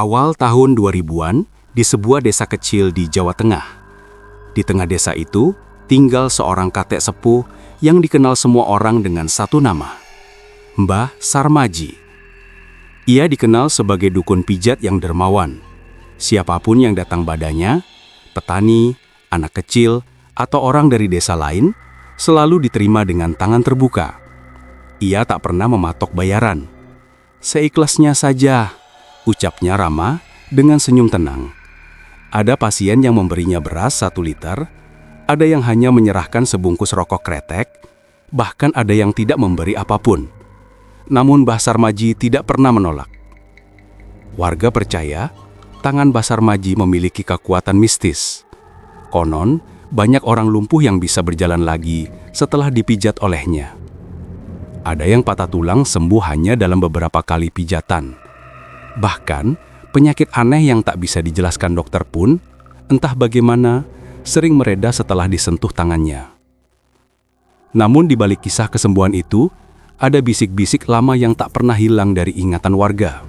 Awal tahun 2000-an di sebuah desa kecil di Jawa Tengah. Di tengah desa itu tinggal seorang kakek sepuh yang dikenal semua orang dengan satu nama, Mbah Sarmaji. Ia dikenal sebagai dukun pijat yang dermawan. Siapapun yang datang padanya, petani, anak kecil, atau orang dari desa lain, selalu diterima dengan tangan terbuka. Ia tak pernah mematok bayaran. Seikhlasnya saja, ucapnya ramah dengan senyum tenang. Ada pasien yang memberinya beras 1 liter, ada yang hanya menyerahkan sebungkus rokok kretek, bahkan ada yang tidak memberi apapun. Namun Mbah Sarmaji tidak pernah menolak. Warga percaya, tangan Mbah Sarmaji memiliki kekuatan mistis. Konon, banyak orang lumpuh yang bisa berjalan lagi setelah dipijat olehnya. Ada yang patah tulang sembuh hanya dalam beberapa kali pijatan. Bahkan, penyakit aneh yang tak bisa dijelaskan dokter pun, entah bagaimana, sering mereda setelah disentuh tangannya. Namun di balik kisah kesembuhan itu, ada bisik-bisik lama yang tak pernah hilang dari ingatan warga.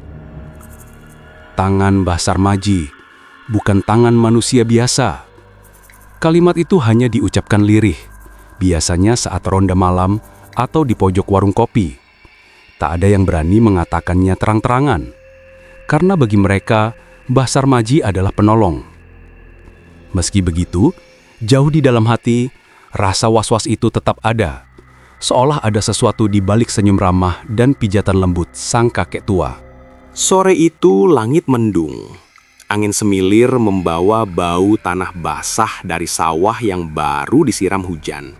Tangan Mbah Sarmaji, bukan tangan manusia biasa. Kalimat itu hanya diucapkan lirih, biasanya saat ronda malam atau di pojok warung kopi. Tak ada yang berani mengatakannya terang-terangan, karena bagi mereka, Mbah Sarmaji adalah penolong. Meski begitu, jauh di dalam hati, rasa was-was itu tetap ada. Seolah ada sesuatu di balik senyum ramah dan pijatan lembut sang kakek tua. Sore itu langit mendung. Angin semilir membawa bau tanah basah dari sawah yang baru disiram hujan.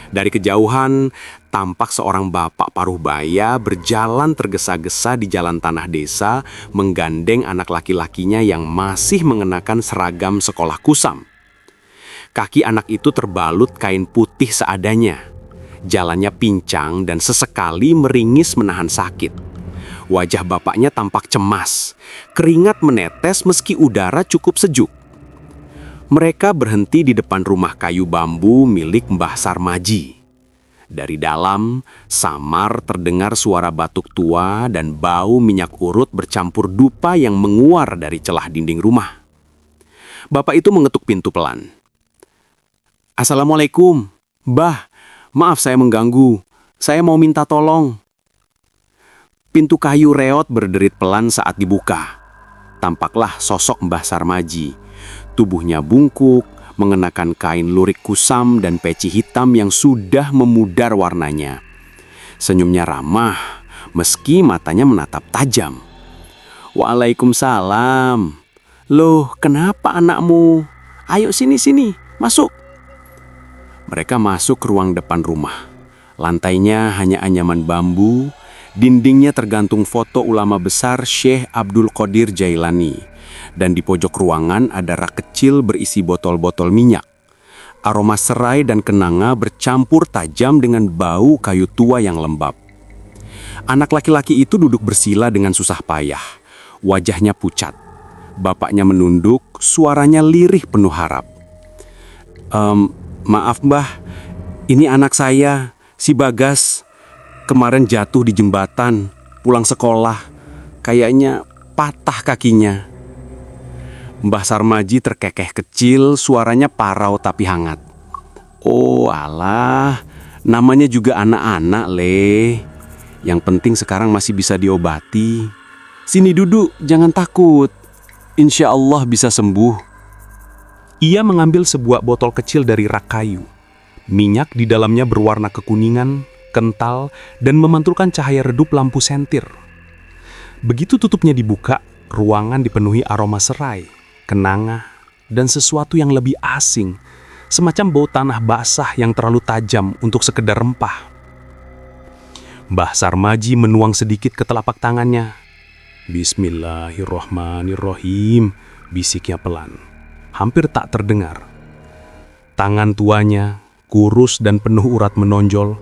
Dari kejauhan, tampak seorang bapak paruh baya berjalan tergesa-gesa di jalan tanah desa, menggandeng anak laki-lakinya yang masih mengenakan seragam sekolah kusam. Kaki anak itu terbalut kain putih seadanya. Jalannya pincang dan sesekali meringis menahan sakit. Wajah bapaknya tampak cemas, keringat menetes meski udara cukup sejuk. Mereka berhenti di depan rumah kayu bambu milik Mbah Sarmaji. Dari dalam, samar terdengar suara batuk tua dan bau minyak urut bercampur dupa yang menguar dari celah dinding rumah. Bapak itu mengetuk pintu pelan. "Assalamualaikum, Mbah. Maaf saya mengganggu. Saya mau minta tolong." Pintu kayu reot berderit pelan saat dibuka. Tampaklah sosok Mbah Sarmaji. Tubuhnya bungkuk, mengenakan kain lurik kusam dan peci hitam yang sudah memudar warnanya. Senyumnya ramah, meski matanya menatap tajam. "Waalaikumsalam. Loh, kenapa anakmu? Ayo sini, masuk." Mereka masuk ke ruang depan rumah. Lantainya hanya anyaman bambu, dindingnya tergantung foto ulama besar Syekh Abdul Qadir Jailani, dan di pojok ruangan ada rak kecil berisi botol-botol minyak. Aroma serai dan kenanga bercampur tajam dengan bau kayu tua yang lembab. Anak laki-laki itu duduk bersila dengan susah payah. Wajahnya pucat. Bapaknya menunduk, suaranya lirih penuh harap. "Maaf Mbah, ini anak saya, si Bagas. Kemarin jatuh di jembatan, pulang sekolah. Kayaknya patah kakinya." Mbah Sarmaji terkekeh kecil, suaranya parau tapi hangat. "Oh alah, namanya juga anak-anak Le. Yang penting sekarang masih bisa diobati. Sini duduk, jangan takut. Insya Allah bisa sembuh." Ia mengambil sebuah botol kecil dari rak kayu. Minyak di dalamnya berwarna kekuningan, kental, dan memantulkan cahaya redup lampu sentir. Begitu tutupnya dibuka, ruangan dipenuhi aroma serai, kenanga, dan sesuatu yang lebih asing, semacam bau tanah basah yang terlalu tajam untuk sekedar rempah. Mbah Sarmaji menuang sedikit ke telapak tangannya. "Bismillahirrohmanirrohim," bisiknya pelan. Hampir tak terdengar. Tangan tuanya, kurus dan penuh urat menonjol,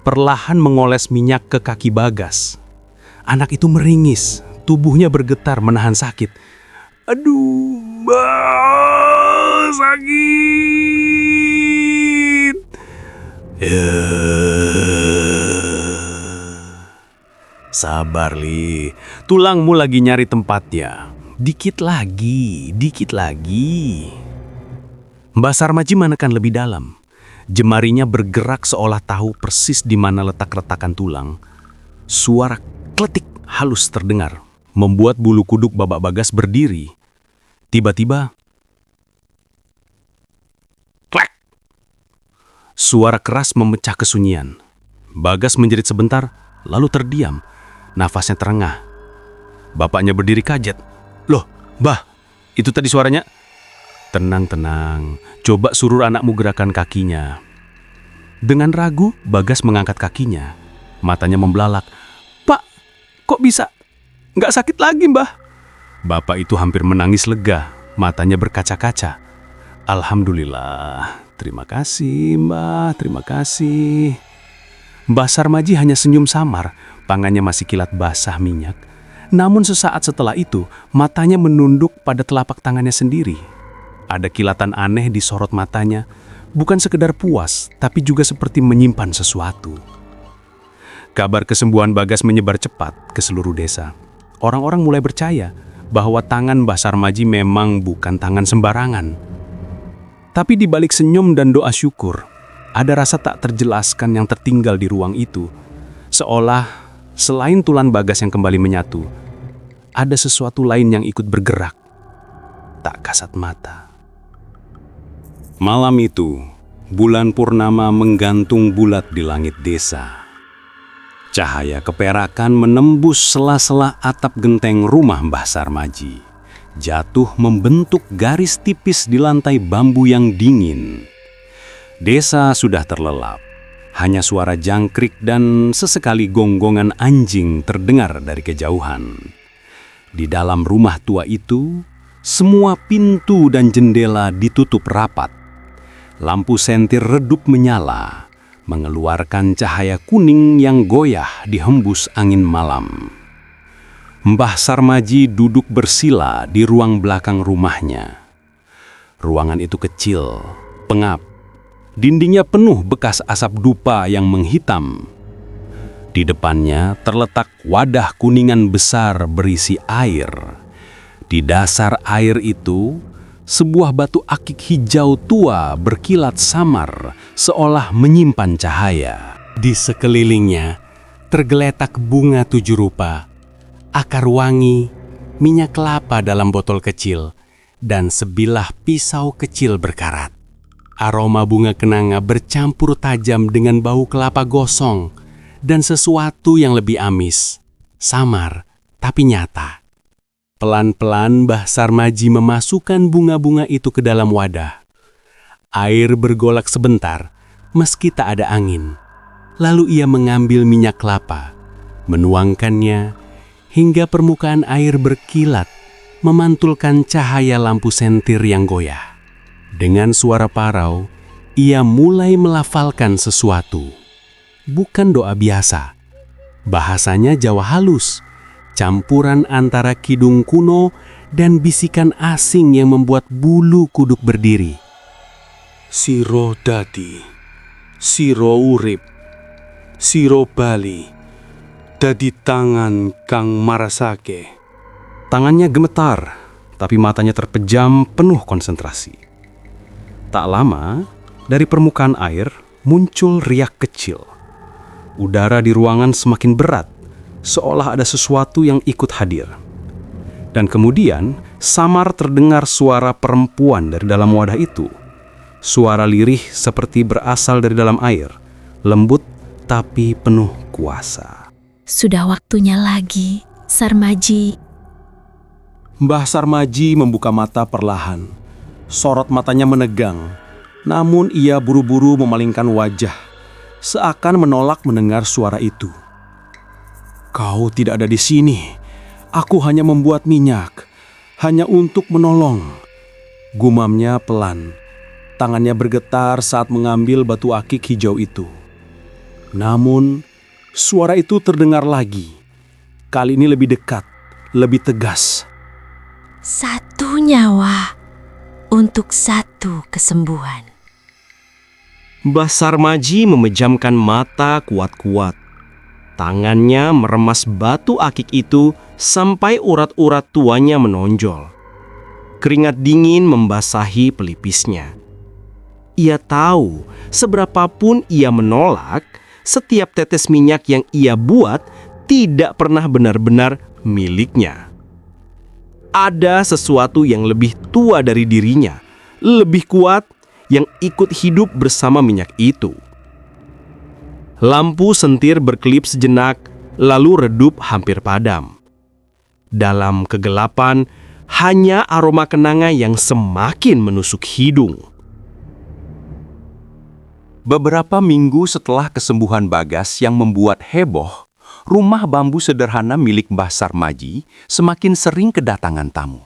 perlahan mengoles minyak ke kaki Bagas. Anak itu meringis, tubuhnya bergetar menahan sakit. "Aduh, Mbah, sakit." Sabar, Li. Tulangmu lagi nyari tempatnya. Dikit lagi, dikit lagi. Mbah Sarmaji menekan lebih dalam. Jemarinya bergerak seolah tahu persis di mana letak retakan tulang. Suara kletik halus terdengar, membuat bulu kuduk Babak Bagas berdiri. Tiba-tiba, klek! Suara keras memecah kesunyian. Bagas menjerit sebentar, lalu terdiam. Nafasnya terengah. Bapaknya berdiri kaget. Loh, Mbah, itu tadi suaranya? Tenang, coba suruh anakmu gerakan kakinya. Dengan ragu, Bagas mengangkat kakinya. Matanya membelalak. Pak, kok bisa? Nggak sakit lagi, Mbah. Bapak itu hampir menangis lega, matanya berkaca-kaca. Alhamdulillah, terima kasih, Mbah, terima kasih. Mbah Sarmaji hanya senyum samar, tangannya masih kilat basah minyak. Namun sesaat setelah itu, matanya menunduk pada telapak tangannya sendiri. Ada kilatan aneh di sorot matanya, bukan sekedar puas, tapi juga seperti menyimpan sesuatu. Kabar kesembuhan Bagas menyebar cepat ke seluruh desa. Orang-orang mulai percaya bahwa tangan Mbah Sarmaji memang bukan tangan sembarangan. Tapi di balik senyum dan doa syukur, ada rasa tak terjelaskan yang tertinggal di ruang itu. Seolah selain tulan Bagas yang kembali menyatu, ada sesuatu lain yang ikut bergerak. Tak kasat mata. Malam itu, bulan purnama menggantung bulat di langit desa. Cahaya keperakan menembus sela-sela atap genteng rumah Mbah Sarmaji, jatuh membentuk garis tipis di lantai bambu yang dingin. Desa sudah terlelap, hanya suara jangkrik dan sesekali gonggongan anjing terdengar dari kejauhan. Di dalam rumah tua itu, semua pintu dan jendela ditutup rapat. Lampu sentir redup menyala, mengeluarkan cahaya kuning yang goyah dihembus angin malam. Mbah Sarmaji duduk bersila di ruang belakang rumahnya. Ruangan itu kecil, pengap. Dindingnya penuh bekas asap dupa yang menghitam. Di depannya terletak wadah kuningan besar berisi air. Di dasar air itu, sebuah batu akik hijau tua berkilat samar, seolah menyimpan cahaya. Di sekelilingnya tergeletak bunga 7 rupa, akar wangi, minyak kelapa dalam botol kecil, dan sebilah pisau kecil berkarat. Aroma bunga kenanga bercampur tajam dengan bau kelapa gosong dan sesuatu yang lebih amis, samar tapi nyata. Pelan-pelan Mbah Sarmaji memasukkan bunga-bunga itu ke dalam wadah. Air bergolak sebentar, meski tak ada angin. Lalu ia mengambil minyak kelapa, menuangkannya, hingga permukaan air berkilat, memantulkan cahaya lampu sentir yang goyah. Dengan suara parau, ia mulai melafalkan sesuatu. Bukan doa biasa. Bahasanya Jawa halus, campuran antara kidung kuno dan bisikan asing yang membuat bulu kuduk berdiri. Siro dadi, siro urip, siro bali, dadi tangan kang marasake. Tangannya gemetar, tapi matanya terpejam penuh konsentrasi. Tak lama, dari permukaan air muncul riak kecil. Udara di ruangan semakin berat, seolah ada sesuatu yang ikut hadir. Dan kemudian, samar terdengar suara perempuan dari dalam wadah itu. Suara lirih seperti berasal dari dalam air, lembut tapi penuh kuasa. Sudah waktunya lagi, Sarmaji. Mbah Sarmaji membuka mata perlahan. Sorot matanya menegang, namun ia buru-buru memalingkan wajah, seakan menolak mendengar suara itu. Kau tidak ada di sini. Aku hanya membuat minyak, hanya untuk menolong. Gumamnya pelan. Tangannya bergetar saat mengambil batu akik hijau itu. Namun, suara itu terdengar lagi. Kali ini lebih dekat, lebih tegas. Satu nyawa untuk satu kesembuhan. Mbah Sarmaji memejamkan mata kuat-kuat. Tangannya meremas batu akik itu sampai urat-urat tuanya menonjol. Keringat dingin membasahi pelipisnya. Ia tahu seberapapun ia menolak, setiap tetes minyak yang ia buat tidak pernah benar-benar miliknya. Ada sesuatu yang lebih tua dari dirinya, lebih kuat, yang ikut hidup bersama minyak itu. Lampu sentir berkelip sejenak, lalu redup hampir padam. Dalam kegelapan, hanya aroma kenanga yang semakin menusuk hidung. Beberapa minggu setelah kesembuhan Bagas yang membuat heboh, rumah bambu sederhana milik Mbah Sarmaji semakin sering kedatangan tamu.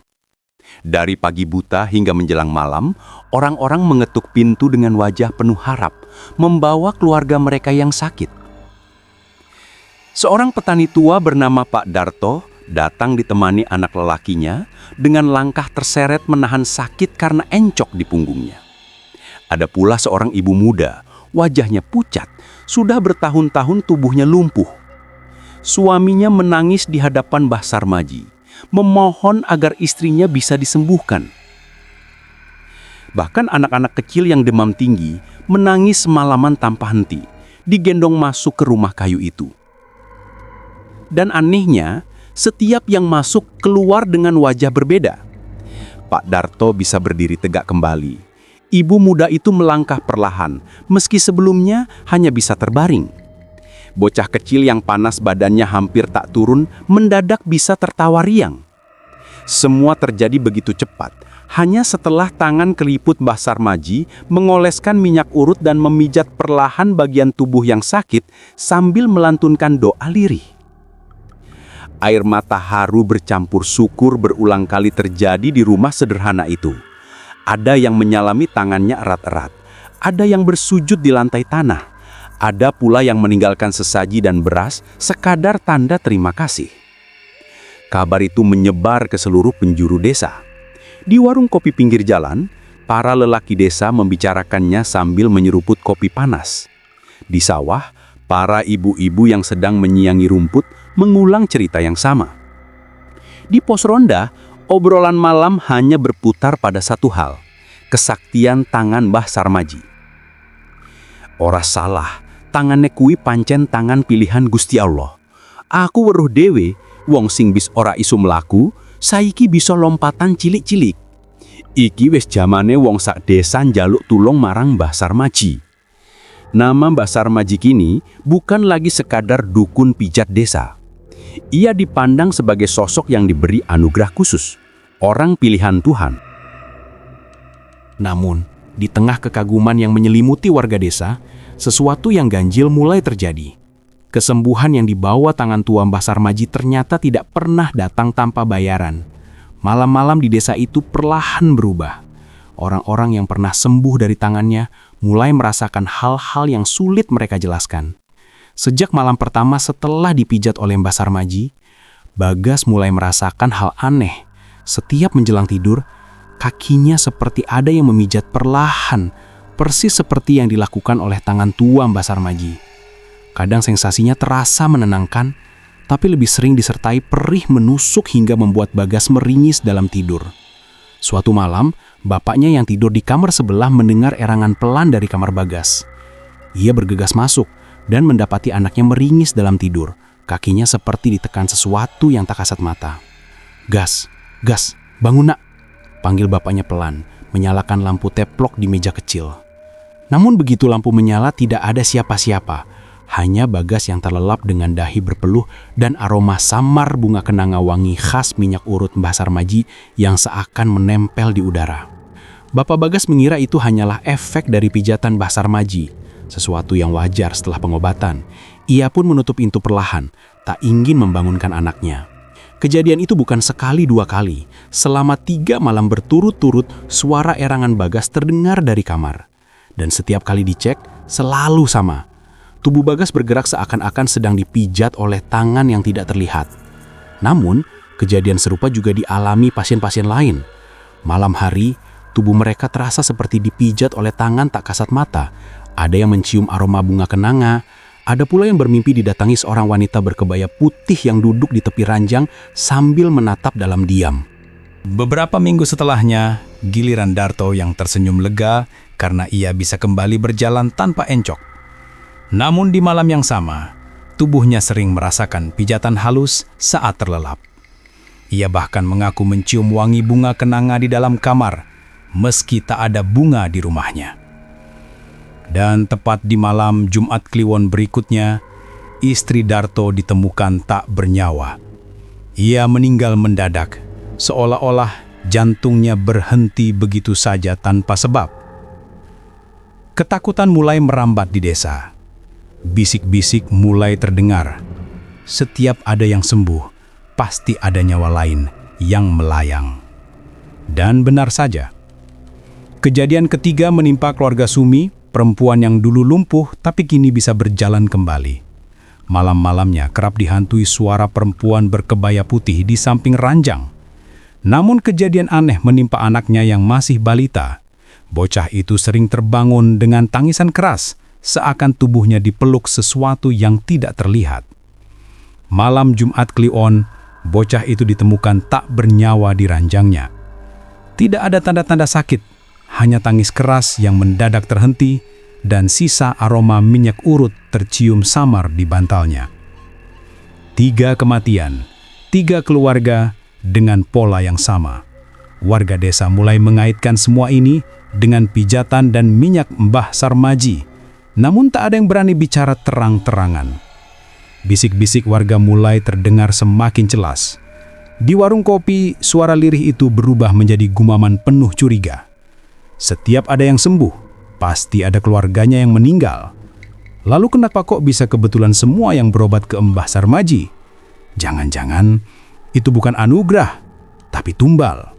Dari pagi buta hingga menjelang malam, orang-orang mengetuk pintu dengan wajah penuh harap, membawa keluarga mereka yang sakit. Seorang petani tua bernama Pak Darto datang ditemani anak lelakinya dengan langkah terseret menahan sakit karena encok di punggungnya. Ada pula seorang ibu muda, wajahnya pucat, sudah bertahun-tahun tubuhnya lumpuh. Suaminya menangis di hadapan Mbah Sarmaji, memohon agar istrinya bisa disembuhkan. Bahkan anak-anak kecil yang demam tinggi menangis semalaman tanpa henti, digendong masuk ke rumah kayu itu. Dan anehnya, setiap yang masuk keluar dengan wajah berbeda. Pak Darto bisa berdiri tegak kembali. Ibu muda itu melangkah perlahan, meski sebelumnya hanya bisa terbaring. Bocah kecil yang panas badannya hampir tak turun, mendadak bisa tertawa riang. Semua terjadi begitu cepat, hanya setelah tangan keliput Mbah Sarmaji mengoleskan minyak urut dan memijat perlahan bagian tubuh yang sakit sambil melantunkan doa lirih. Air mata haru bercampur syukur berulang kali terjadi di rumah sederhana itu. Ada yang menyalami tangannya erat-erat, ada yang bersujud di lantai tanah. Ada pula yang meninggalkan sesaji dan beras sekadar tanda terima kasih. Kabar itu menyebar ke seluruh penjuru desa. Di warung kopi pinggir jalan, para lelaki desa membicarakannya sambil menyeruput kopi panas. Di sawah, para ibu-ibu yang sedang menyiangi rumput mengulang cerita yang sama. Di pos ronda, obrolan malam hanya berputar pada satu hal, kesaktian tangan Mbah Sarmaji. Ora salah, tangannya kui pancen tangan pilihan Gusti Allah. Aku weruh dewe, wong sing bis ora isu mlaku, saiki bisa lompatan cilik-cilik. Iki wis jamane wong sak desa njaluk tulung marang Mbah Sarmaji. Nama Mbah Sarmaji kini bukan lagi sekadar dukun pijat desa. Ia dipandang sebagai sosok yang diberi anugerah khusus, orang pilihan Tuhan. Namun, di tengah kekaguman yang menyelimuti warga desa, sesuatu yang ganjil mulai terjadi. Kesembuhan yang dibawa tangan tua Mbah Sarmaji ternyata tidak pernah datang tanpa bayaran. Malam-malam di desa itu perlahan berubah. Orang-orang yang pernah sembuh dari tangannya mulai merasakan hal-hal yang sulit mereka jelaskan. Sejak malam pertama setelah dipijat oleh Mbah Sarmaji, Bagas mulai merasakan hal aneh. Setiap menjelang tidur, kakinya seperti ada yang memijat perlahan, persis seperti yang dilakukan oleh tangan tua Mbah Sarmaji. Kadang sensasinya terasa menenangkan, tapi lebih sering disertai perih menusuk hingga membuat Bagas meringis dalam tidur. Suatu malam, bapaknya yang tidur di kamar sebelah mendengar erangan pelan dari kamar Bagas. Ia bergegas masuk dan mendapati anaknya meringis dalam tidur. Kakinya seperti ditekan sesuatu yang tak kasat mata. "Gas, Gas, bangun nak!" panggil bapaknya pelan, menyalakan lampu teplok di meja kecil. Namun begitu lampu menyala tidak ada siapa-siapa. Hanya Bagas yang terlelap dengan dahi berpeluh dan aroma samar bunga kenanga wangi khas minyak urut Mbah Sarmaji yang seakan menempel di udara. Bapak Bagas mengira itu hanyalah efek dari pijatan Mbah Sarmaji, sesuatu yang wajar setelah pengobatan. Ia pun menutup pintu perlahan, tak ingin membangunkan anaknya. Kejadian itu bukan sekali dua kali. Selama 3 malam berturut-turut, suara erangan Bagas terdengar dari kamar. Dan setiap kali dicek, selalu sama. Tubuh Bagas bergerak seakan-akan sedang dipijat oleh tangan yang tidak terlihat. Namun, kejadian serupa juga dialami pasien-pasien lain. Malam hari, tubuh mereka terasa seperti dipijat oleh tangan tak kasat mata. Ada yang mencium aroma bunga kenanga, Ada pula yang bermimpi didatangi seorang wanita berkebaya putih yang duduk di tepi ranjang sambil menatap dalam diam. Beberapa minggu setelahnya, giliran Darto yang tersenyum lega karena ia bisa kembali berjalan tanpa encok. Namun di malam yang sama, tubuhnya sering merasakan pijatan halus saat terlelap. Ia bahkan mengaku mencium wangi bunga kenanga di dalam kamar, meski tak ada bunga di rumahnya. Dan tepat di malam Jumat Kliwon berikutnya, istri Darto ditemukan tak bernyawa. Ia meninggal mendadak, seolah-olah jantungnya berhenti begitu saja tanpa sebab. Ketakutan mulai merambat di desa. Bisik-bisik mulai terdengar. Setiap ada yang sembuh, pasti ada nyawa lain yang melayang. Dan benar saja. Kejadian ketiga menimpa keluarga Sumi, perempuan yang dulu lumpuh tapi kini bisa berjalan kembali. Malam-malamnya kerap dihantui suara perempuan berkebaya putih di samping ranjang. Namun kejadian aneh menimpa anaknya yang masih balita. Bocah itu sering terbangun dengan tangisan keras, seakan tubuhnya dipeluk sesuatu yang tidak terlihat. Malam Jumat Kliwon, bocah itu ditemukan tak bernyawa di ranjangnya. Tidak ada tanda-tanda sakit, hanya tangis keras yang mendadak terhenti dan sisa aroma minyak urut tercium samar di bantalnya. 3 kematian, 3 keluarga dengan pola yang sama. Warga desa mulai mengaitkan semua ini dengan pijatan dan minyak Mbah Sarmaji. Namun tak ada yang berani bicara terang-terangan. Bisik-bisik warga mulai terdengar semakin jelas. Di warung kopi, suara lirih itu berubah menjadi gumaman penuh curiga. Setiap ada yang sembuh, pasti ada keluarganya yang meninggal. Lalu kenapa kok bisa kebetulan semua yang berobat ke Mbah Sarmaji? Jangan-jangan itu bukan anugerah, tapi tumbal.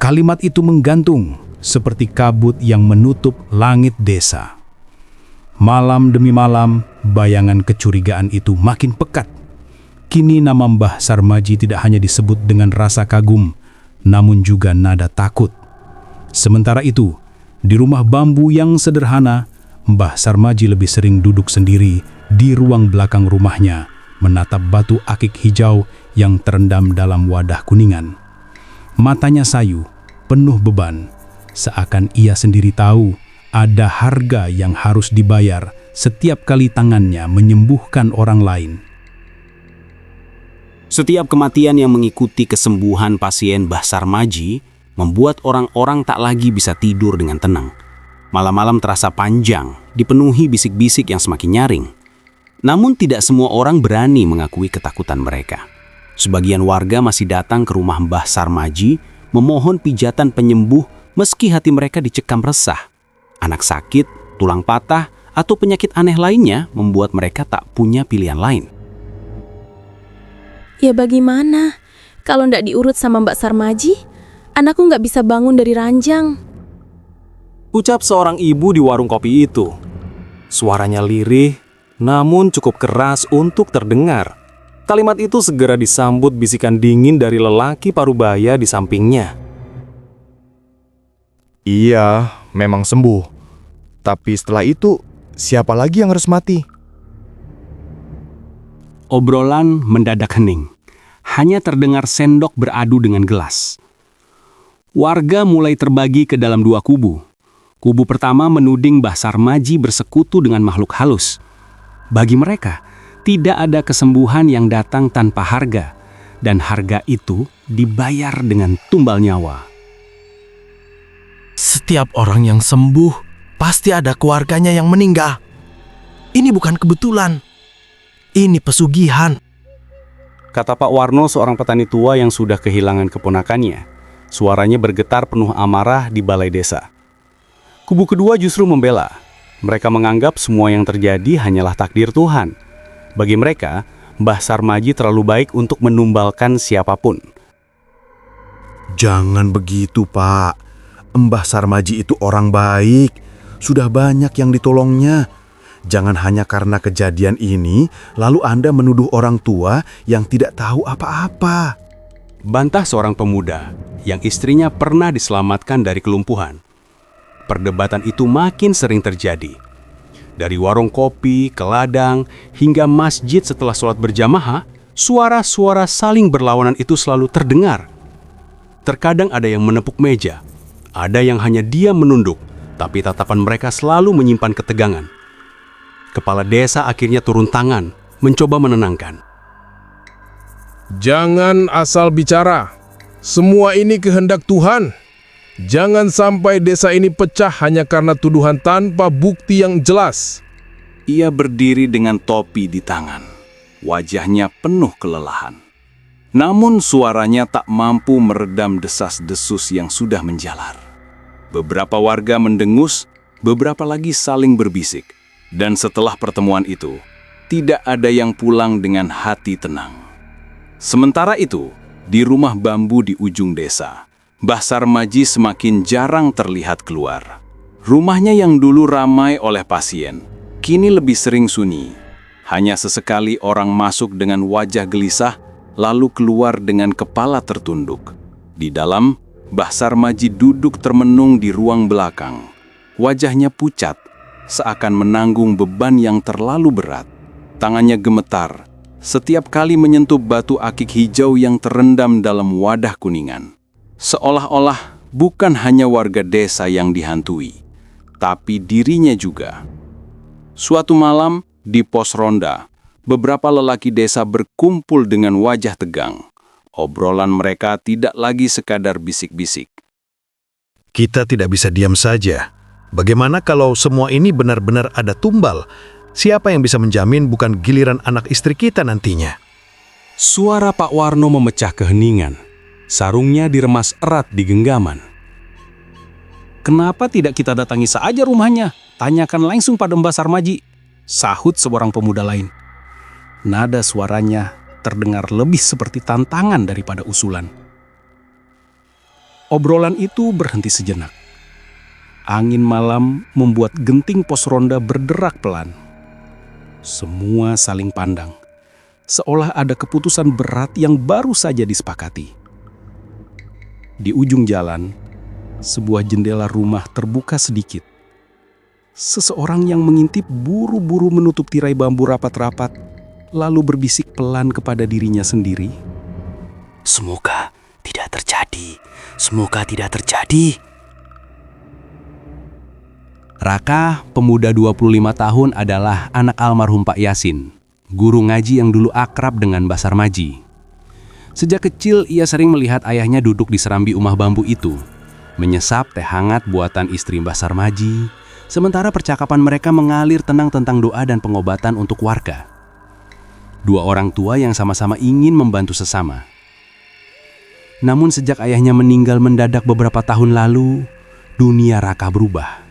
Kalimat itu menggantung seperti kabut yang menutup langit desa. Malam demi malam, bayangan kecurigaan itu makin pekat. Kini nama Mbah Sarmaji tidak hanya disebut dengan rasa kagum, namun juga nada takut. Sementara itu, di rumah bambu yang sederhana, Mbah Sarmaji lebih sering duduk sendiri di ruang belakang rumahnya, menatap batu akik hijau yang terendam dalam wadah kuningan. Matanya sayu, penuh beban, seakan ia sendiri tahu ada harga yang harus dibayar setiap kali tangannya menyembuhkan orang lain. Setiap kematian yang mengikuti kesembuhan pasien Mbah Sarmaji membuat orang-orang tak lagi bisa tidur dengan tenang. Malam-malam terasa panjang, dipenuhi bisik-bisik yang semakin nyaring. Namun tidak semua orang berani mengakui ketakutan mereka. Sebagian warga masih datang ke rumah Mbah Sarmaji memohon pijatan penyembuh meski hati mereka dicekam resah. Anak sakit, tulang patah, atau penyakit aneh lainnya membuat mereka tak punya pilihan lain. Ya bagaimana? Kalau ndak diurut sama Mbak Sarmaji, anakku nggak bisa bangun dari ranjang. Ucap seorang ibu di warung kopi itu. Suaranya lirih, namun cukup keras untuk terdengar. Kalimat itu segera disambut bisikan dingin dari lelaki parubaya di sampingnya. Iya, memang sembuh. Tapi setelah itu, siapa lagi yang harus mati? Obrolan mendadak hening. Hanya terdengar sendok beradu dengan gelas. Warga mulai terbagi ke dalam 2 kubu. Kubu pertama menuding Mbah Sarmaji bersekutu dengan makhluk halus. Bagi mereka, tidak ada kesembuhan yang datang tanpa harga, dan harga itu dibayar dengan tumbal nyawa. Setiap orang yang sembuh, pasti ada keluarganya yang meninggal. Ini bukan kebetulan. Ini pesugihan. Kata Pak Warno, seorang petani tua yang sudah kehilangan keponakannya. Suaranya bergetar penuh amarah di balai desa. Kubu kedua justru membela. Mereka menganggap semua yang terjadi hanyalah takdir Tuhan. Bagi mereka, Mbah Sarmaji terlalu baik untuk menumbalkan siapapun. Jangan begitu, Pak. Mbah Sarmaji itu orang baik. Sudah banyak yang ditolongnya. Jangan hanya karena kejadian ini, lalu Anda menuduh orang tua yang tidak tahu apa-apa. Bantah seorang pemuda yang istrinya pernah diselamatkan dari kelumpuhan. Perdebatan itu makin sering terjadi. Dari warung kopi, ke ladang, hingga masjid setelah sholat berjamaah, suara-suara saling berlawanan itu selalu terdengar. Terkadang ada yang menepuk meja, ada yang hanya diam menunduk, tapi tatapan mereka selalu menyimpan ketegangan. Kepala desa akhirnya turun tangan, mencoba menenangkan. Jangan asal bicara. Semua ini kehendak Tuhan. Jangan sampai desa ini pecah hanya karena tuduhan tanpa bukti yang jelas. Ia berdiri dengan topi di tangan. Wajahnya penuh kelelahan. Namun suaranya tak mampu meredam desas-desus yang sudah menjalar. Beberapa warga mendengus, beberapa lagi saling berbisik. Dan setelah pertemuan itu, tidak ada yang pulang dengan hati tenang. Sementara itu, di rumah bambu di ujung desa, Mbah Sarmaji semakin jarang terlihat keluar. Rumahnya yang dulu ramai oleh pasien, kini lebih sering sunyi. Hanya sesekali orang masuk dengan wajah gelisah, lalu keluar dengan kepala tertunduk. Di dalam, Mbah Sarmaji duduk termenung di ruang belakang. Wajahnya pucat, seakan menanggung beban yang terlalu berat. Tangannya gemetar, setiap kali menyentuh batu akik hijau yang terendam dalam wadah kuningan. Seolah-olah bukan hanya warga desa yang dihantui, tapi dirinya juga. Suatu malam, di pos ronda, beberapa lelaki desa berkumpul dengan wajah tegang. Obrolan mereka tidak lagi sekadar bisik-bisik. Kita tidak bisa diam saja. Bagaimana kalau semua ini benar-benar ada tumbal? Siapa yang bisa menjamin bukan giliran anak istri kita nantinya? Suara Pak Warno memecah keheningan. Sarungnya diremas erat di genggaman. "Kenapa tidak kita datangi saja rumahnya? Tanyakan langsung pada Mbah Sarmaji," sahut seorang pemuda lain. Nada suaranya terdengar lebih seperti tantangan daripada usulan. Obrolan itu berhenti sejenak. Angin malam membuat genting pos ronda berderak pelan. Semua saling pandang, seolah ada keputusan berat yang baru saja disepakati. Di ujung jalan, sebuah jendela rumah terbuka sedikit. Seseorang yang mengintip buru-buru menutup tirai bambu rapat-rapat, lalu berbisik pelan kepada dirinya sendiri. Semoga tidak terjadi. Semoga tidak terjadi. Raka, pemuda 25 tahun adalah anak almarhum Pak Yasin, guru ngaji yang dulu akrab dengan Mbah Sarmaji. Sejak kecil ia sering melihat ayahnya duduk di serambi umah bambu itu, menyesap teh hangat buatan istri Mbah Sarmaji, sementara percakapan mereka mengalir tenang tentang doa dan pengobatan untuk warga. Dua orang tua yang sama-sama ingin membantu sesama. Namun sejak ayahnya meninggal mendadak beberapa tahun lalu, dunia Raka berubah.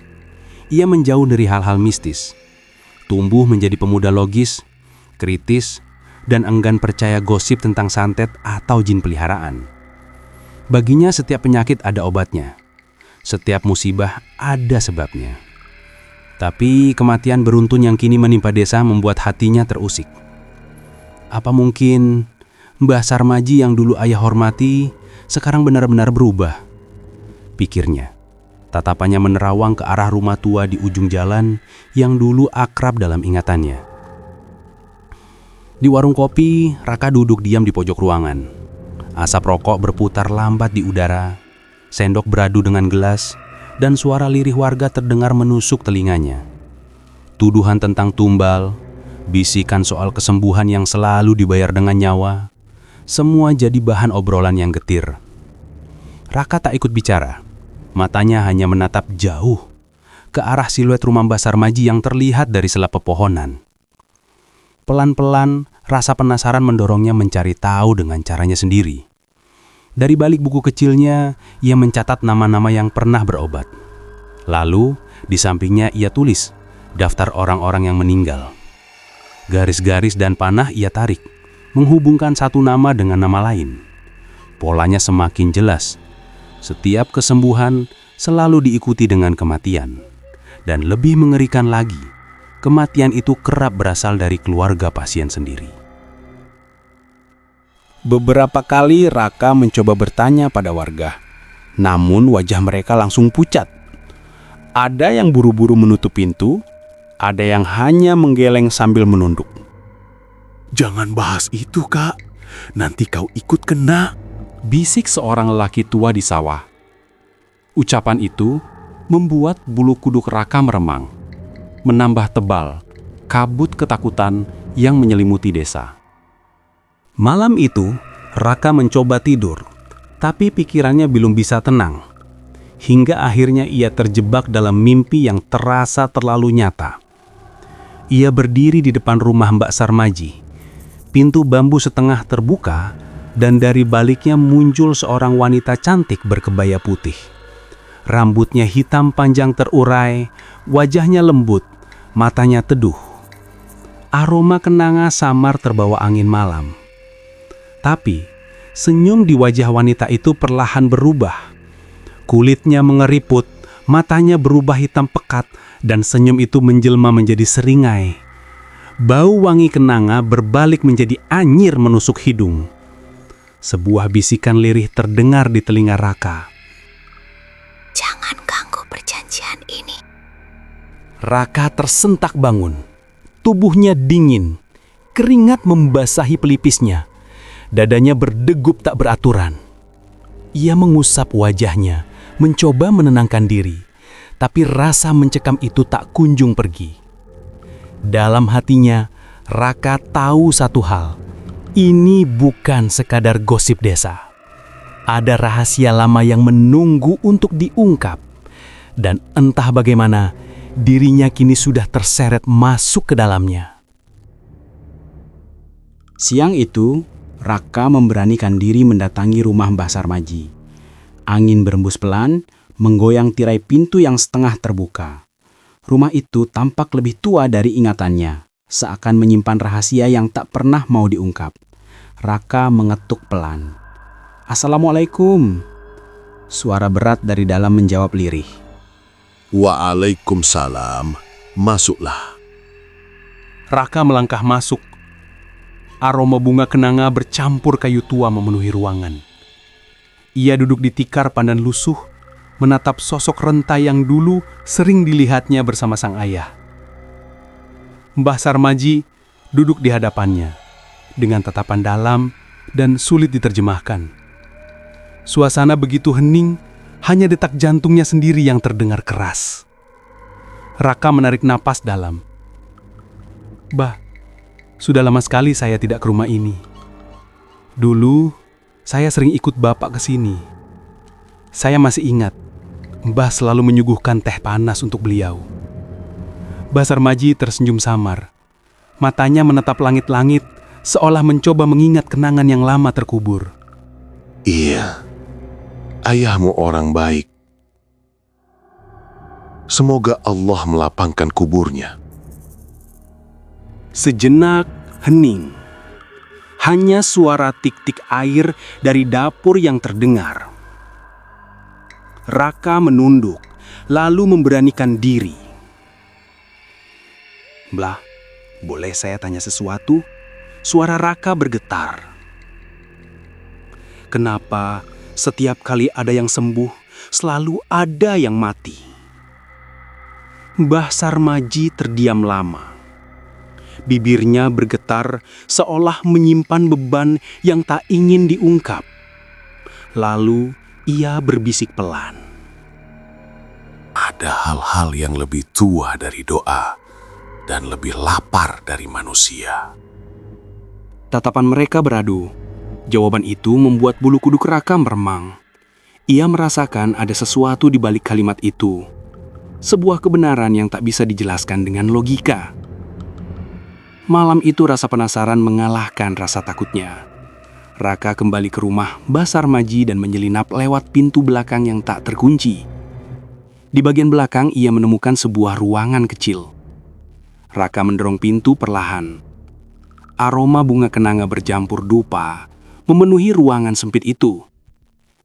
Ia menjauh dari hal-hal mistis, tumbuh menjadi pemuda logis, kritis, dan enggan percaya gosip tentang santet atau jin peliharaan. Baginya setiap penyakit ada obatnya, setiap musibah ada sebabnya. Tapi kematian beruntun yang kini menimpa desa membuat hatinya terusik. Apa mungkin Mbah Sarmaji yang dulu ayah hormati sekarang benar-benar berubah? Pikirnya. Tatapannya menerawang ke arah rumah tua di ujung jalan yang dulu akrab dalam ingatannya. Di warung kopi, Raka duduk diam di pojok ruangan. Asap rokok berputar lambat di udara, sendok beradu dengan gelas, dan suara lirih warga terdengar menusuk telinganya. Tuduhan tentang tumbal, bisikan soal kesembuhan yang selalu dibayar dengan nyawa, semua jadi bahan obrolan yang getir. Raka tak ikut bicara. Matanya hanya menatap jauh, ke arah siluet rumah Mbah Sarmaji yang terlihat dari sela pepohonan. Pelan-pelan, rasa penasaran mendorongnya mencari tahu dengan caranya sendiri. Dari balik buku kecilnya, ia mencatat nama-nama yang pernah berobat. Lalu, di sampingnya ia tulis daftar orang-orang yang meninggal. Garis-garis dan panah ia tarik, menghubungkan satu nama dengan nama lain. Polanya semakin jelas. Setiap kesembuhan selalu diikuti dengan kematian. Dan lebih mengerikan lagi, kematian itu kerap berasal dari keluarga pasien sendiri. Beberapa kali Raka mencoba bertanya pada warga, namun wajah mereka langsung pucat. Ada yang buru-buru menutup pintu, Ada yang hanya menggeleng sambil menunduk. Jangan bahas itu, Kak. Nanti kau ikut kena. Bisik seorang lelaki tua di sawah. Ucapan itu membuat bulu kuduk Raka meremang, menambah tebal kabut ketakutan yang menyelimuti desa. Malam itu, Raka mencoba tidur, tapi pikirannya belum bisa tenang. Hingga akhirnya ia terjebak dalam mimpi yang terasa terlalu nyata. Ia berdiri di depan rumah Mbak Sarmaji. Pintu bambu setengah terbuka, dan dari baliknya muncul seorang wanita cantik berkebaya putih. Rambutnya hitam panjang terurai, wajahnya lembut, matanya teduh. Aroma kenanga samar terbawa angin malam. Tapi, senyum di wajah wanita itu perlahan berubah. Kulitnya mengeriput, matanya berubah hitam pekat, dan senyum itu menjelma menjadi seringai. Bau wangi kenanga berbalik menjadi anyir menusuk hidung. Sebuah bisikan lirih terdengar di telinga Raka. Jangan ganggu perjanjian ini. Raka tersentak bangun. Tubuhnya dingin, keringat membasahi pelipisnya. Dadanya berdegup tak beraturan. Ia mengusap wajahnya, mencoba menenangkan diri, tapi rasa mencekam itu tak kunjung pergi. Dalam hatinya, Raka tahu satu hal. Ini bukan sekadar gosip desa. Ada rahasia lama yang menunggu untuk diungkap. Dan entah bagaimana, dirinya kini sudah terseret masuk ke dalamnya. Siang itu, Raka memberanikan diri mendatangi rumah Mbah Sarmaji. Angin berembus pelan, menggoyang tirai pintu yang setengah terbuka. Rumah itu tampak lebih tua dari ingatannya, seakan menyimpan rahasia yang tak pernah mau diungkap. Raka mengetuk pelan. "Assalamualaikum." Suara berat dari dalam menjawab lirih. Waalaikumsalam. Masuklah. Raka melangkah masuk. Aroma bunga kenanga bercampur kayu tua memenuhi ruangan. Ia duduk di tikar pandan lusuh, menatap sosok renta yang dulu sering dilihatnya bersama sang ayah. Mbah Sarmaji duduk di hadapannya, dengan tatapan dalam dan sulit diterjemahkan. Suasana begitu hening, hanya detak jantungnya sendiri yang terdengar keras. Raka menarik napas dalam. "Bah, sudah lama sekali saya tidak ke rumah ini. Dulu, saya sering ikut Bapak ke sini. Saya masih ingat, Mbah selalu menyuguhkan teh panas untuk beliau." Mbah Sarmaji tersenyum samar. Matanya menatap langit-langit, seolah mencoba mengingat kenangan yang lama terkubur. "Iya, ayahmu orang baik. Semoga Allah melapangkan kuburnya." Sejenak hening. Hanya suara tik-tik air dari dapur yang terdengar. Raka menunduk, lalu memberanikan diri. "Mbah, boleh saya tanya sesuatu?" Suara Raka bergetar. "Kenapa setiap kali ada yang sembuh, selalu ada yang mati?" Mbah Sarmaji terdiam lama. Bibirnya bergetar seolah menyimpan beban yang tak ingin diungkap. Lalu ia berbisik pelan. Ada hal-hal yang lebih tua dari doa dan lebih lapar dari manusia. Tatapan mereka beradu. Jawaban itu membuat bulu kuduk Raka meremang. Ia merasakan ada sesuatu di balik kalimat itu. Sebuah kebenaran yang tak bisa dijelaskan dengan logika. Malam itu rasa penasaran mengalahkan rasa takutnya. Raka kembali ke rumah Mbah Sarmaji dan menyelinap lewat pintu belakang yang tak terkunci. Di bagian belakang ia menemukan sebuah ruangan kecil. Raka mendorong pintu perlahan. Aroma bunga kenanga bercampur dupa memenuhi ruangan sempit itu.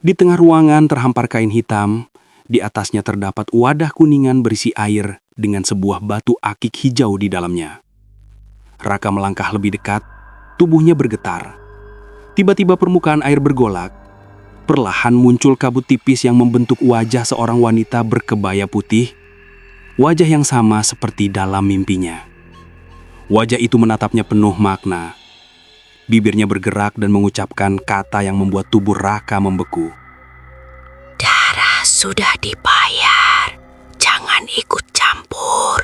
Di tengah ruangan terhampar kain hitam, di atasnya terdapat wadah kuningan berisi air dengan sebuah batu akik hijau di dalamnya. Raka melangkah lebih dekat, tubuhnya bergetar. Tiba-tiba permukaan air bergolak. Perlahan muncul kabut tipis yang membentuk wajah seorang wanita berkebaya putih. Wajah yang sama seperti dalam mimpinya. Wajah itu menatapnya penuh makna. Bibirnya bergerak dan mengucapkan kata yang membuat tubuh Raka membeku. Darah sudah dibayar. Jangan ikut campur.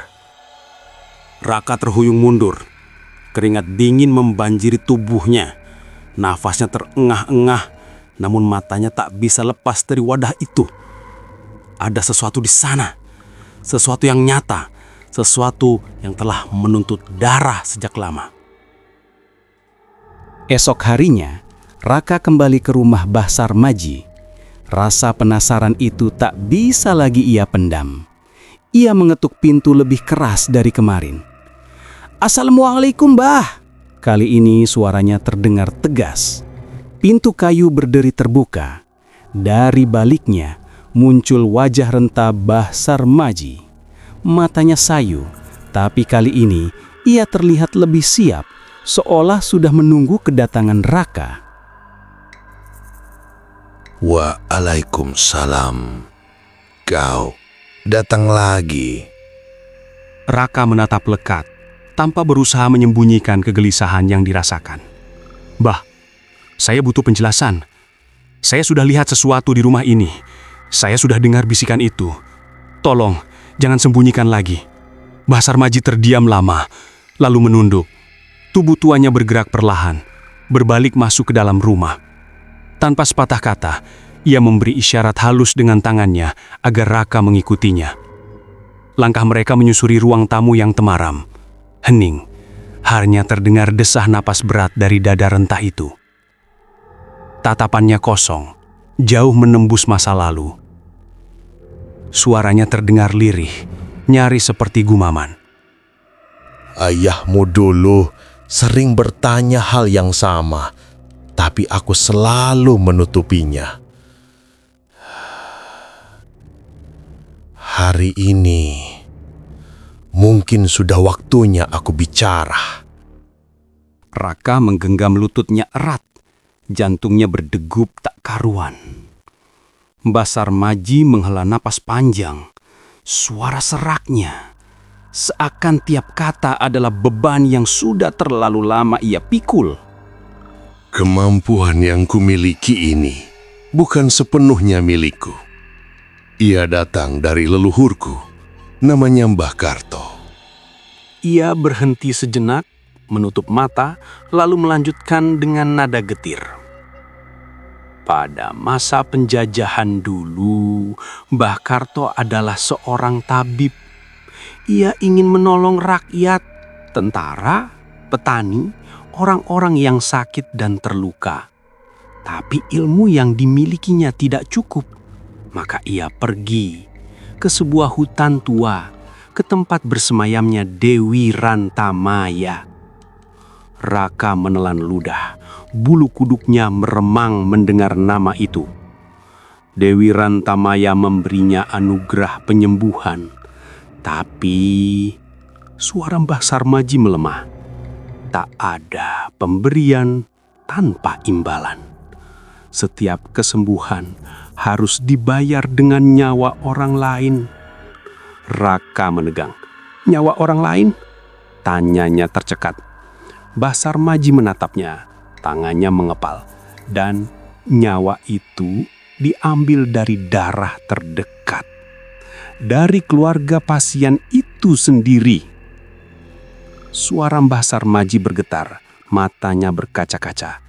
Raka terhuyung mundur. Keringat dingin membanjiri tubuhnya. Nafasnya terengah-engah, namun matanya tak bisa lepas dari wadah itu. Ada sesuatu di sana. Sesuatu yang nyata. Sesuatu yang telah menuntut darah sejak lama. Esok harinya, Raka kembali ke rumah Mbah Sarmaji. Rasa penasaran itu tak bisa lagi ia pendam. Ia mengetuk pintu lebih keras dari kemarin. "Assalamualaikum, Mbah." Kali ini suaranya terdengar tegas. Pintu kayu berderi terbuka. Dari baliknya muncul wajah renta Mbah Sarmaji. Matanya sayu, tapi kali ini ia terlihat lebih siap, seolah sudah menunggu kedatangan Raka. Waalaikumsalam. Kau datang lagi. Raka menatap lekat, tanpa berusaha menyembunyikan kegelisahan yang dirasakan. "Mbah, saya butuh penjelasan. Saya sudah lihat sesuatu di rumah ini. Saya sudah dengar bisikan itu. Tolong, jangan sembunyikan lagi." Mbah Sarmaji terdiam lama, lalu menunduk. Tubuh tuanya bergerak perlahan, berbalik masuk ke dalam rumah. Tanpa sepatah kata, ia memberi isyarat halus dengan tangannya agar Raka mengikutinya. Langkah mereka menyusuri ruang tamu yang temaram. Hening, hanya terdengar desah napas berat dari dada renta itu. Tatapannya kosong, jauh menembus masa lalu. Suaranya terdengar lirih, nyaris seperti gumaman. Ayahmu dulu sering bertanya hal yang sama, tapi aku selalu menutupinya. Hari ini mungkin sudah waktunya aku bicara. Raka menggenggam lututnya erat, jantungnya berdegup tak karuan. Mbah Sarmaji menghela napas panjang. Suara seraknya seakan tiap kata adalah beban yang sudah terlalu lama ia pikul. Kemampuan yang kumiliki ini bukan sepenuhnya milikku. Ia datang dari leluhurku, namanya Mbah Karto. Ia berhenti sejenak, menutup mata, lalu melanjutkan dengan nada getir. Pada masa penjajahan dulu, Mbah Karto adalah seorang tabib. Ia ingin menolong rakyat, tentara, petani, orang-orang yang sakit dan terluka. Tapi ilmu yang dimilikinya tidak cukup. Maka ia pergi ke sebuah hutan tua, ke tempat bersemayamnya Dewi Rantamaya. Raka menelan ludah, bulu kuduknya meremang mendengar nama itu. Dewi Rantamaya memberinya anugerah penyembuhan. Tapi suara Mbah Sarmaji melemah. Tak ada pemberian tanpa imbalan. Setiap kesembuhan harus dibayar dengan nyawa orang lain. Raka menegang. "Nyawa orang lain?" Tanyanya tercekat. Mbah Sarmaji menatapnya, tangannya mengepal. Dan nyawa itu diambil dari darah terdekat. Dari keluarga pasien itu sendiri. Suara Mbah Sarmaji bergetar, matanya berkaca-kaca.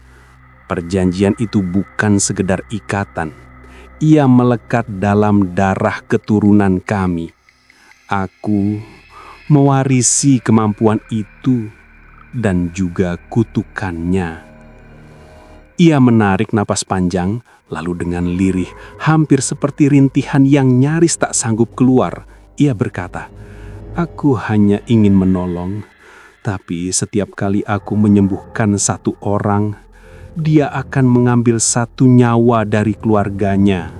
Perjanjian itu bukan sekedar ikatan. Ia melekat dalam darah keturunan kami. Aku mewarisi kemampuan itu dan juga kutukannya. Ia menarik napas panjang, lalu dengan lirih, hampir seperti rintihan yang nyaris tak sanggup keluar, ia berkata, "Aku hanya ingin menolong, tapi setiap kali aku menyembuhkan satu orang, dia akan mengambil satu nyawa dari keluarganya."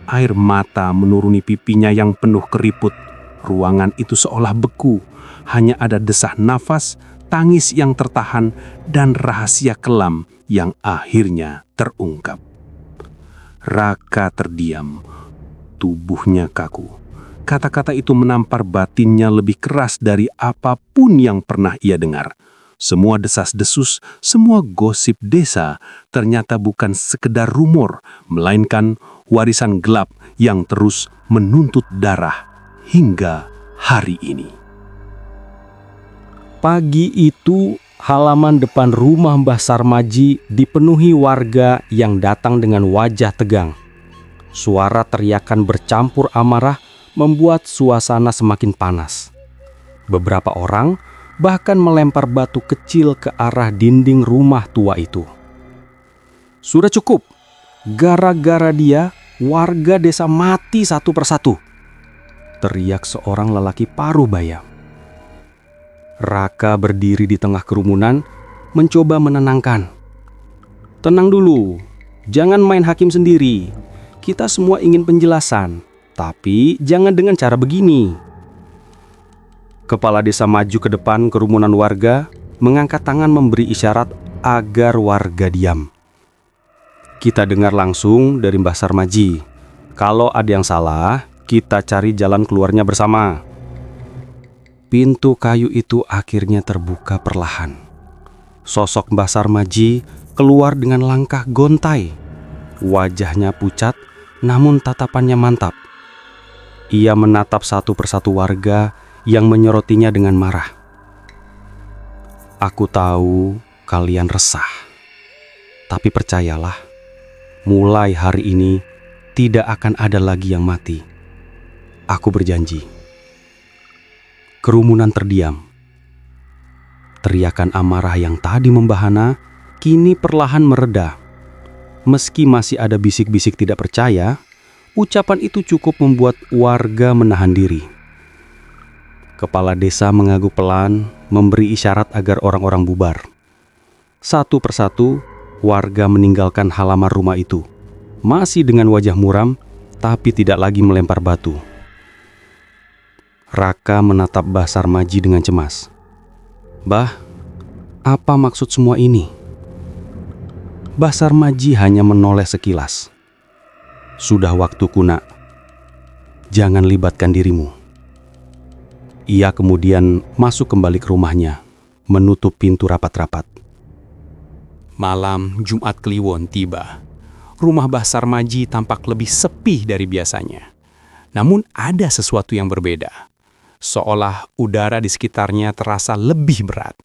Air mata menuruni pipinya yang penuh keriput. Ruangan itu seolah beku, hanya ada desah nafas, tangis yang tertahan, dan rahasia kelam yang akhirnya terungkap. Raka terdiam, tubuhnya kaku. Kata-kata itu menampar batinnya lebih keras dari apapun yang pernah ia dengar. Semua desas-desus, semua gosip desa ternyata bukan sekedar rumor, melainkan warisan gelap yang terus menuntut darah hingga hari ini. Pagi itu, halaman depan rumah Mbah Sarmaji dipenuhi warga yang datang dengan wajah tegang. Suara teriakan bercampur amarah membuat suasana semakin panas. Beberapa orang bahkan melempar batu kecil ke arah dinding rumah tua itu. Sudah cukup. Gara-gara dia, warga desa mati satu persatu, teriak seorang lelaki paruh baya. Raka berdiri di tengah kerumunan, mencoba menenangkan. Tenang dulu, jangan main hakim sendiri. Kita semua ingin penjelasan, tapi jangan dengan cara begini. Kepala desa maju ke depan kerumunan warga, mengangkat tangan memberi isyarat agar warga diam. Kita dengar langsung dari Mbah Sarmaji. Kalau ada yang salah, kita cari jalan keluarnya bersama. Pintu kayu itu akhirnya terbuka perlahan. Sosok Mbah Sarmaji keluar dengan langkah gontai. Wajahnya pucat, namun tatapannya mantap. Ia menatap satu persatu warga yang menyorotinya dengan marah. Aku tahu kalian resah. Tapi percayalah, mulai hari ini tidak akan ada lagi yang mati. Aku berjanji. Kerumunan terdiam. Teriakan amarah yang tadi membahana kini perlahan mereda. Meski masih ada bisik-bisik tidak percaya, ucapan itu cukup membuat warga menahan diri. Kepala desa mengangguk pelan, memberi isyarat agar orang-orang bubar. Satu persatu, warga meninggalkan halaman rumah itu. Masih dengan wajah muram, tapi tidak lagi melempar batu. Raka menatap Mbah Sarmaji dengan cemas. Mbah, apa maksud semua ini? Mbah Sarmaji hanya menoleh sekilas. Sudah waktuku, nak. Jangan libatkan dirimu. Ia kemudian masuk kembali ke rumahnya, menutup pintu rapat-rapat. Malam Jumat Kliwon tiba. Rumah Mbah Sarmaji tampak lebih sepi dari biasanya. Namun ada sesuatu yang berbeda. Seolah udara di sekitarnya terasa lebih berat.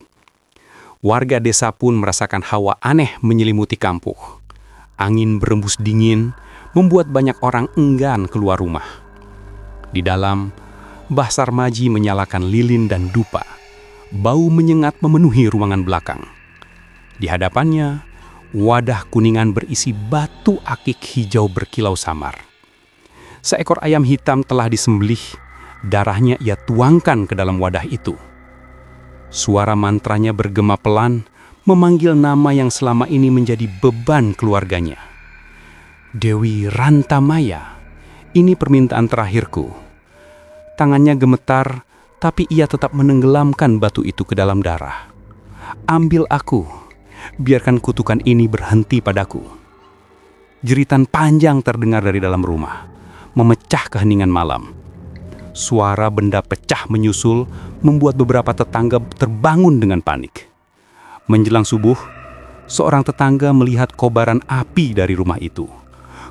Warga desa pun merasakan hawa aneh menyelimuti kampung. Angin berembus dingin, membuat banyak orang enggan keluar rumah. Di dalam, Mbah Sarmaji menyalakan lilin dan dupa. Bau menyengat memenuhi ruangan belakang. Di hadapannya, wadah kuningan berisi batu akik hijau berkilau samar. Seekor ayam hitam telah disembelih, darahnya ia tuangkan ke dalam wadah itu. Suara mantranya bergema pelan, memanggil nama yang selama ini menjadi beban keluarganya. Dewi Rantamaya, ini permintaan terakhirku. Tangannya gemetar, tapi ia tetap menenggelamkan batu itu ke dalam darah. Ambil aku, biarkan kutukan ini berhenti padaku. Jeritan panjang terdengar dari dalam rumah, memecah keheningan malam. Suara benda pecah menyusul, membuat beberapa tetangga terbangun dengan panik. Menjelang subuh, seorang tetangga melihat kobaran api dari rumah itu.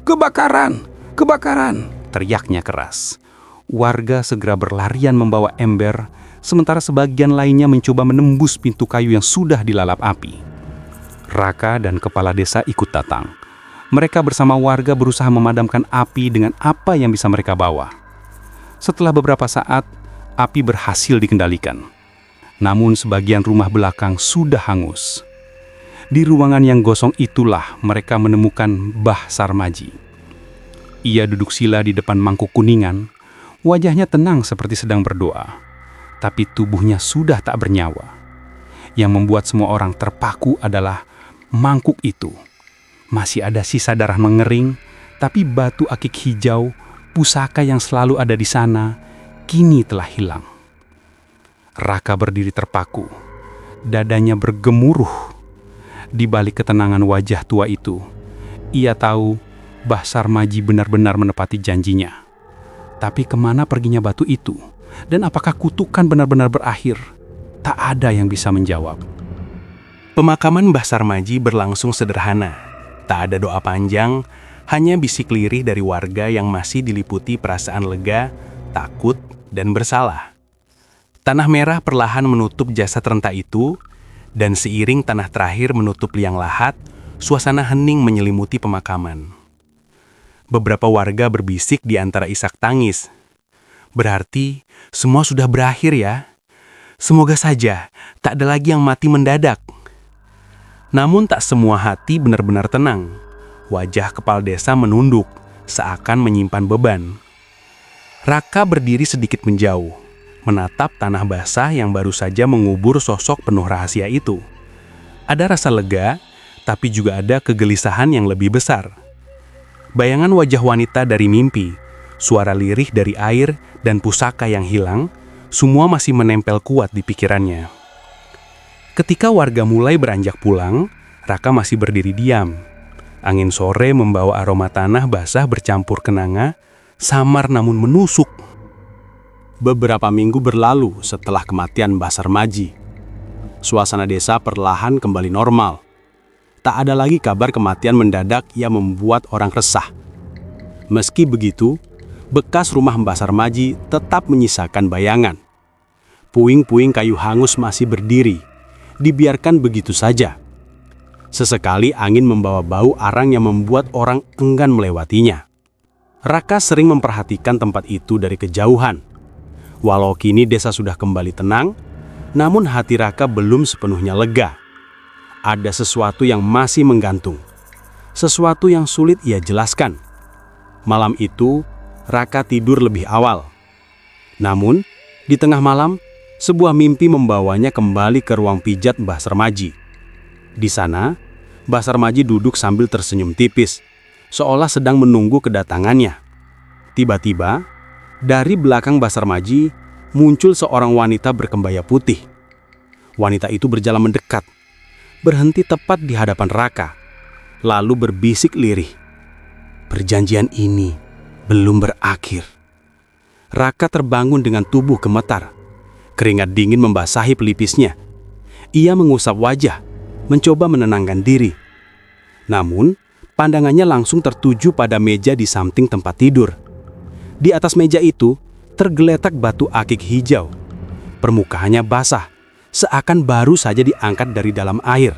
"Kebakaran! Kebakaran!" teriaknya keras. Warga segera berlarian membawa ember, sementara sebagian lainnya mencoba menembus pintu kayu yang sudah dilalap api. Raka dan kepala desa ikut datang. Mereka bersama warga berusaha memadamkan api dengan apa yang bisa mereka bawa. Setelah beberapa saat, api berhasil dikendalikan. Namun sebagian rumah belakang sudah hangus. Di ruangan yang gosong itulah mereka menemukan Mbah Sarmaji. Ia duduk sila di depan mangkuk kuningan. Wajahnya tenang seperti sedang berdoa. Tapi tubuhnya sudah tak bernyawa. Yang membuat semua orang terpaku adalah mangkuk itu. Masih ada sisa darah mengering, tapi batu akik hijau, pusaka yang selalu ada di sana, kini telah hilang. Raka berdiri terpaku. Dadanya bergemuruh. Di balik ketenangan wajah tua itu, ia tahu Mbah Sarmaji benar-benar menepati janjinya. Tapi kemana perginya batu itu? Dan apakah kutukan benar-benar berakhir? Tak ada yang bisa menjawab. Pemakaman Mbah Sarmaji berlangsung sederhana. Tak ada doa panjang, hanya bisik lirih dari warga yang masih diliputi perasaan lega, takut, dan bersalah. Tanah merah perlahan menutup jasad renta itu, dan seiring tanah terakhir menutup liang lahat, suasana hening menyelimuti pemakaman. Beberapa warga berbisik di antara isak tangis. Berarti semua sudah berakhir ya. Semoga saja tak ada lagi yang mati mendadak. Namun tak semua hati benar-benar tenang. Wajah kepala desa menunduk, seakan menyimpan beban. Raka berdiri sedikit menjauh, menatap tanah basah yang baru saja mengubur sosok penuh rahasia itu. Ada rasa lega, tapi juga ada kegelisahan yang lebih besar. Bayangan wajah wanita dari mimpi, suara lirih dari air, dan pusaka yang hilang, semua masih menempel kuat di pikirannya. Ketika warga mulai beranjak pulang, Raka masih berdiri diam. Angin sore membawa aroma tanah basah bercampur kenanga, samar namun menusuk. Beberapa minggu berlalu setelah kematian Mbah Sarmaji. Suasana desa perlahan kembali normal. Tak ada lagi kabar kematian mendadak yang membuat orang resah. Meski begitu, bekas rumah Mbah Sarmaji tetap menyisakan bayangan. Puing-puing kayu hangus masih berdiri, dibiarkan begitu saja. Sesekali angin membawa bau arang yang membuat orang enggan melewatinya. Raka sering memperhatikan tempat itu dari kejauhan. Walau kini desa sudah kembali tenang, namun hati Raka belum sepenuhnya lega. Ada sesuatu yang masih menggantung. Sesuatu yang sulit ia jelaskan. Malam itu, Raka tidur lebih awal. Namun, di tengah malam, sebuah mimpi membawanya kembali ke ruang pijat Mbah Sarmaji. Di sana, Mbah Sarmaji duduk sambil tersenyum tipis, seolah sedang menunggu kedatangannya. Tiba-tiba, dari belakang Mbah Sarmaji, muncul seorang wanita berkebaya putih. Wanita itu berjalan mendekat, berhenti tepat di hadapan Raka, lalu berbisik lirih. Perjanjian ini belum berakhir. Raka terbangun dengan tubuh gemetar. Keringat dingin membasahi pelipisnya. Ia mengusap wajah, mencoba menenangkan diri. Namun, pandangannya langsung tertuju pada meja di samping tempat tidur. Di atas meja itu, tergeletak batu akik hijau. Permukaannya basah, seakan baru saja diangkat dari dalam air.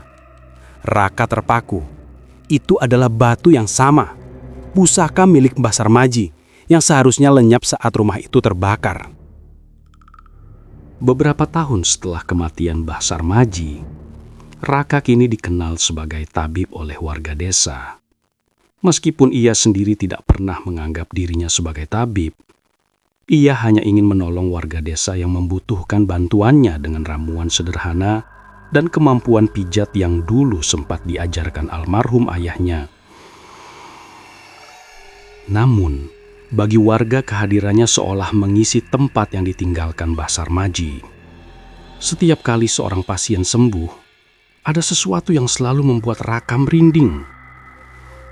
Raka terpaku. Itu adalah batu yang sama, pusaka milik Mbah Sarmaji, yang seharusnya lenyap saat rumah itu terbakar. Beberapa tahun setelah kematian Mbah Sarmaji, Raka kini dikenal sebagai tabib oleh warga desa. Meskipun ia sendiri tidak pernah menganggap dirinya sebagai tabib, ia hanya ingin menolong warga desa yang membutuhkan bantuannya dengan ramuan sederhana dan kemampuan pijat yang dulu sempat diajarkan almarhum ayahnya. Namun, bagi warga kehadirannya seolah mengisi tempat yang ditinggalkan Mbah Sarmaji. Setiap kali seorang pasien sembuh, ada sesuatu yang selalu membuat Raka merinding.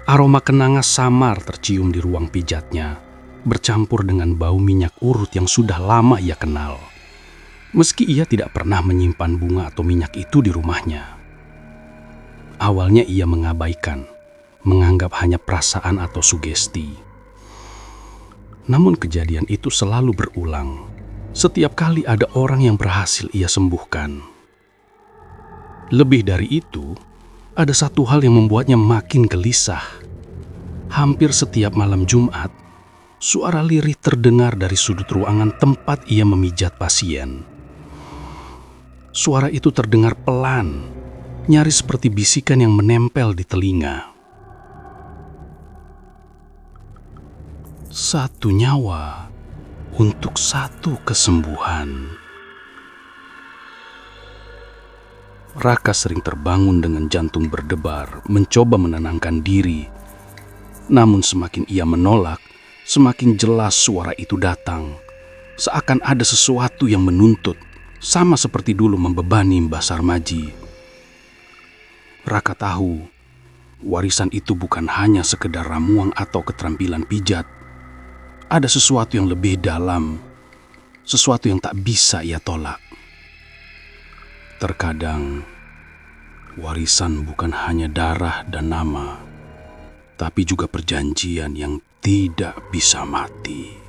Aroma kenanga samar tercium di ruang pijatnya, bercampur dengan bau minyak urut yang sudah lama ia kenal. Meski ia tidak pernah menyimpan bunga atau minyak itu di rumahnya. Awalnya ia mengabaikan, menganggap hanya perasaan atau sugesti. Namun kejadian itu selalu berulang. Setiap kali ada orang yang berhasil ia sembuhkan. Lebih dari itu, ada satu hal yang membuatnya makin gelisah. Hampir setiap malam Jumat, suara lirih terdengar dari sudut ruangan tempat ia memijat pasien. Suara itu terdengar pelan, nyaris seperti bisikan yang menempel di telinga. Satu nyawa untuk satu kesembuhan. Raka sering terbangun dengan jantung berdebar, mencoba menenangkan diri. Namun semakin ia menolak, semakin jelas suara itu datang. Seakan ada sesuatu yang menuntut, sama seperti dulu membebani Mbah Sarmaji. Raka tahu, warisan itu bukan hanya sekedar ramuan atau keterampilan pijat. ada sesuatu yang lebih dalam, sesuatu yang tak bisa ia tolak. Terkadang, warisan bukan hanya darah dan nama, tapi juga perjanjian yang tidak bisa mati.